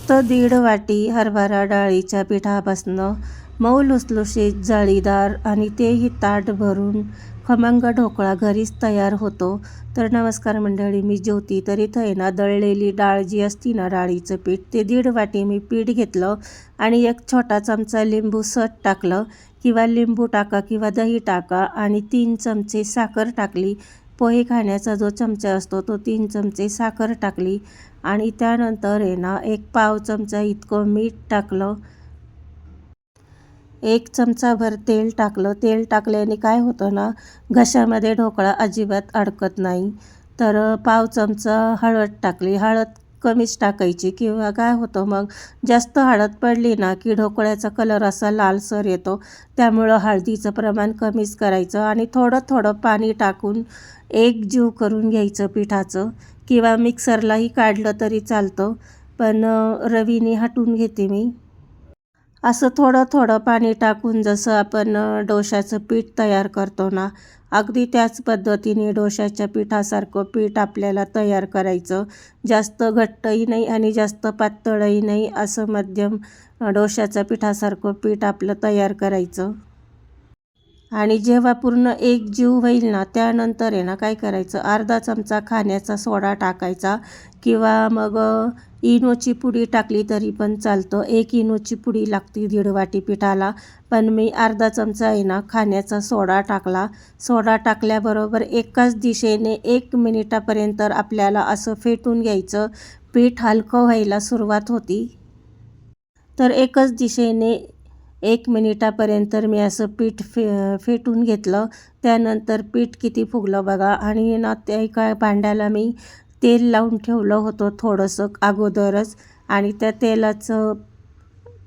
फक्त 1.5 वाटी हरभरा डाळीच्या पिठापासनं मऊ लुसलुशीत जाळीदार आणि तेही ताट भरून खमंग ढोकळा घरीच तयार होतो। तर नमस्कार मंडळी, मी ज्योती। तर इथं आहे ना, दळलेली डाळ जी असती ना, डाळीचं पीठ, ते 1.5 वाटी मी पीठ घेतलं आणि 1 छोटा चमचा लिंबू सहज टाकलं, किंवा लिंबू टाका किंवा दही टाका, आणि 3 चमचे साखर टाकली। पोहे खाण्याचा जो चमचा असतो तो 3 चमचे साखर टाकली, आणि त्यानंतर आहे ना 1 पाव चमचा इतकं मीठ टाकलं, 1 चमचाभर तेल टाकलं। तेल टाकल्याने काय होतं ना, घशामध्ये ढोकळा अजिबात अडकत नाही। तर पाव चमचा हळद टाकली। हळद कमीच टाकायची, किंवा काय होतं मग जास्त हळद पडली ना की ढोकळ्याचा कलर असा लालसर येतो। त्यामुळं हळदीचं प्रमाण कमीच करायचं, आणि थोडं थोडं पाणी टाकून एकजीव करून घ्यायचं पिठाचं, किंवा मिक्सरलाही काढलं तरी चालतं, पण रवीने हटून घेते मी। असं थोडं थोडं पाणी टाकून जसं आपण डोशाचं पीठ तयार करतो ना, अगदी त्याच पद्धतीने डोशाच्या पिठासारखं पीठ आपल्याला तयार करायचं। जास्त घट्टही नाही आणि जास्त पातळही नाही, असं मध्यम डोशाच्या पिठासारखं पीठ आपलं तयार करायचं। आणि जेव्हा पूर्ण एकजीव होईल ना, त्यानंतर आहे ना काय करायचं, अर्धा चमचा खाण्याचा सोडा टाकायचा, किंवा मग इनोची पुडी टाकली तरी पण चालतं। 1 इनोची पुडी लागते 1.5 वाटी पिठाला, पण मी अर्धा चमचा आहे ना खाण्याचा सोडा टाकला। सोडा टाकल्याबरोबर एकाच दिशेने 1 मिनिटापर्यंत आपल्याला असं फेटून घ्यायचं। पीठ हलकं व्हायला सुरुवात होती, तर एकच दिशेने 1 मिनिटापर्यंत मी असं पीठ फेटून घेतलं। त्यानंतर पीठ किती फुगलं बघा, आणि ना त्या एका भांड्याला मी तेल लावून ठेवलं होतं थोडंसं अगोदरच, आणि त्या तेलाचं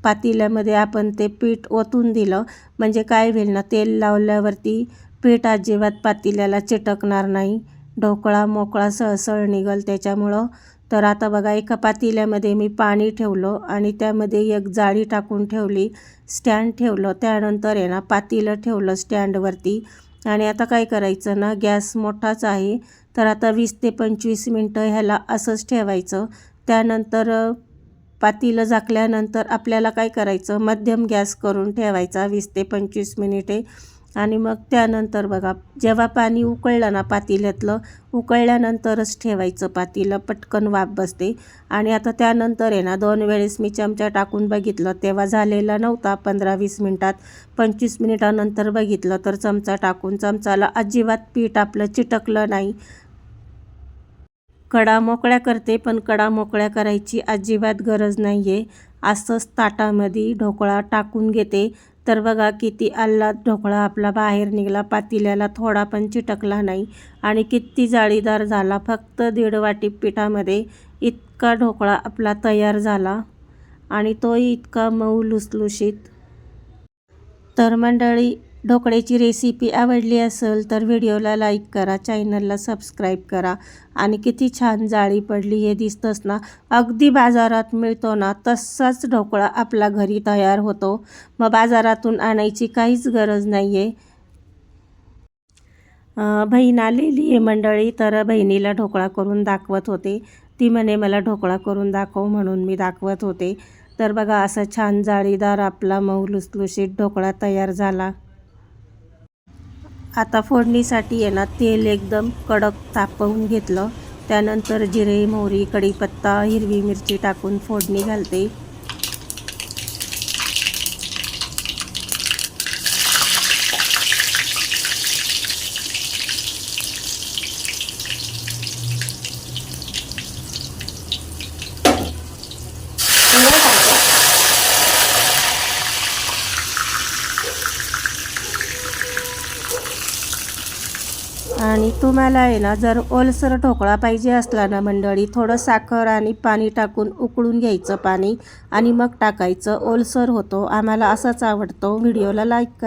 पातेल्यामध्ये आपण ते पीठ ओतून दिलं, म्हणजे काय होईल ना, तेल लावल्यावरती पीठ अजिबात पातेल्याला चिटकणार नाही, ढोकळा मोकळा सळसळ निघेल त्याच्यामुळं। तर आता बघा, एका पातेल्यामध्ये मी पाणी ठेवलं आणि त्यामध्ये 1 जाळी टाकून ठेवली, स्टँड ठेवलं। त्यानंतर आहे ना पातेलं ठेवलं स्टँडवरती, आणि आता काय करायचं ना, गॅस मोठाच आहे, तर आता 20 ते 25 मिनटं ह्याला असंच ठेवायचं। त्यानंतर पातेलं झाकल्यानंतर आपल्याला काय करायचं, मध्यम गॅस करून ठेवायचा 20 ते 25 मिनिटे। आणि मग त्यानंतर बघा, जेव्हा पाणी उकळलं ना पातेल्यातलं, उकळल्यानंतरच ठेवायचं पातेलं, पटकन वाफ बसते। आणि आता त्यानंतर आहे ना 2 वेळेस मी चमचा टाकून बघितलं, तेव्हा झालेला नव्हता 15-20 मिनटात। 25 मिनिटानंतर बघितलं तर चमचा टाकून, चमचाला अजिबात पीठ आपलं चिटकलं नाही। कडा मोकळ्या करते, पण कडा मोकळ्या करायची अजिबात गरज नाही आहे। असंच ताटामध्ये ढोकळा टाकून घेते, तर बघा किती आल्लाद ढोकळा आपला बाहेर निघाला, पातेल्याला थोडा पण चिटकला नाही, आणि किती जाळीदार झाला। फक्त 1.5 वाटी पिठामध्ये इतका ढोकळा आपला तयार झाला, आणि तोही इतका मऊ लुसलुशीत। तर मंडळी, ढोकळ्याची रेसिपी आवडली असेल तर व्हिडिओला लाईक करा, चॅनलला सबस्क्राईब करा, आणि किती छान जाळी पडली हे दिसतंच ना, अगदी बाजारात मिळतो ना तसाच ढोकळा आपला घरी तयार होतो। मग बाजारातून आणायची काहीच गरज नाही आहे। बहीण आलेली आहे मंडळी, तर बहिणीला ढोकळा करून दाखवत होते। ती म्हणे मला ढोकळा करून दाखव, म्हणून मी दाखवत होते। तर बघा, असा छान जाळीदार आपला मऊ लुसलुशीत ढोकळा तयार झाला। आता फोडणीसाठी आहे ना, तेल एकदम कडक तापवून घेतलं। त्यानंतर जिरे, मोहरी, कढीपत्ता, हिरवी मिरची टाकून फोडणी घालते। आणि तुम्हाला आहे ना, जर ओलसर ढोकळा पाहिजे असला ना मंडळी, थोडं साखर आणि पाणी टाकून उकळून घ्यायचं पाणी, आणि मग टाकायचं, ओलसर होतो। आम्हाला असाच आवडतो। व्हिडिओला लाईक करा।